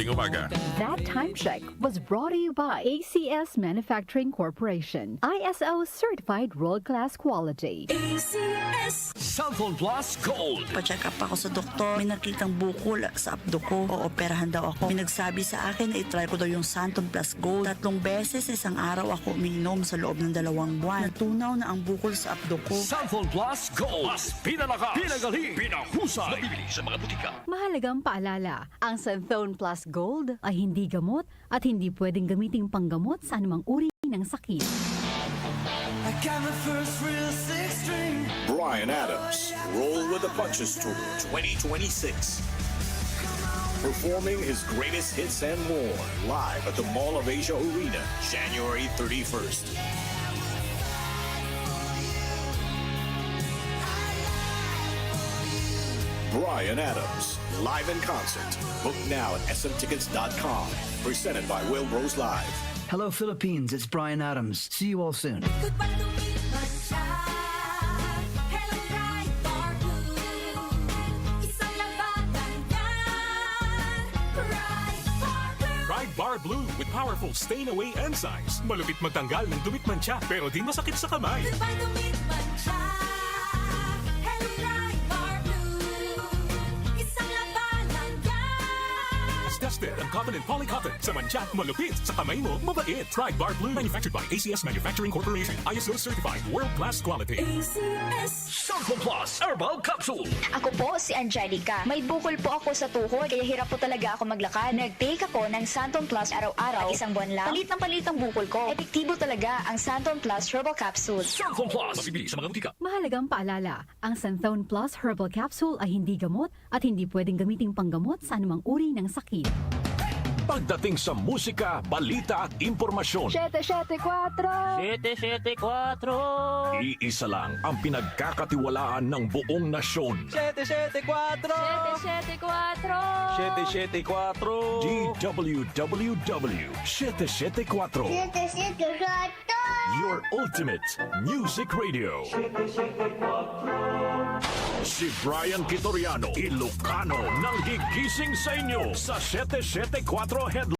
madaling umaga. That time check was brought to you by ACS Manufacturing Corporation. ISO certified world-class quality. Cellphone Plus Gold. Pa-check up ako sa doktor. May nakitang bukol sa abdo ko. Ooperahan daw ako. May nagsabi sa akin na itry ko daw yung Santon Plus Gold. 3 beses isang araw ako umiinom sa loob ng 2 buwan. Natunaw na ang bukol sa abdo ko. Cellphone Plus Gold. Mas pinalakas, pinagaling, pinahusay. Nabibili sa mga butika. Mahalagang paalala, ang Santhone Plus Gold ay hindi gamot at hindi pwedeng gamiting panggamot sa anumang uri ng sakit. Bryan Adams, Roll with the Punches Tour 2026. Performing his greatest hits and more live at the Mall of Asia Arena, January 31st. Bryan Adams, live in concert. Book now at smtickets.com. Presented by Will Rose Live. Hello, Philippines. It's Bryan Adams. See you all soon. Ride Bar Blue with powerful stain-away enzymes. Malupit magtanggal ng dumit mancha pero di masakit sa kamay. Tested ang cotton and polycotton. Sa mancha, malupit. Sa kamay mo, mabait. Ride Bar Blue. Manufactured by ACS Manufacturing Corporation. ISO certified. World-class quality. Cellphone Plus Herbal Capsule. Ako po si Angelica. May bukol po ako sa tuhod, kaya hirap po talaga ako maglakad. Nag-take ako ng Santon Plus araw-araw at 1 buwan lang. Palit ng palit ang bukol ko. Epektibo talaga ang Santon Plus Herbal Capsule. Cellphone Plus. Mabibili sa mga butika. Mahalagang paalala, ang Santhone Plus Herbal Capsule ay hindi gamot at hindi pwedeng gamiting panggamot sa anumang uri ng sakit. Pagdating sa musika, balita at impormasyon, 774! 774 iisa lang ang pinagkakatiwalaan ng buong nasyon. 774 774! 774 DWWW 774. Your ultimate music radio. Si Brian Kitoriano, Ilocano, nang gigising sa inyo sa 774 Headline.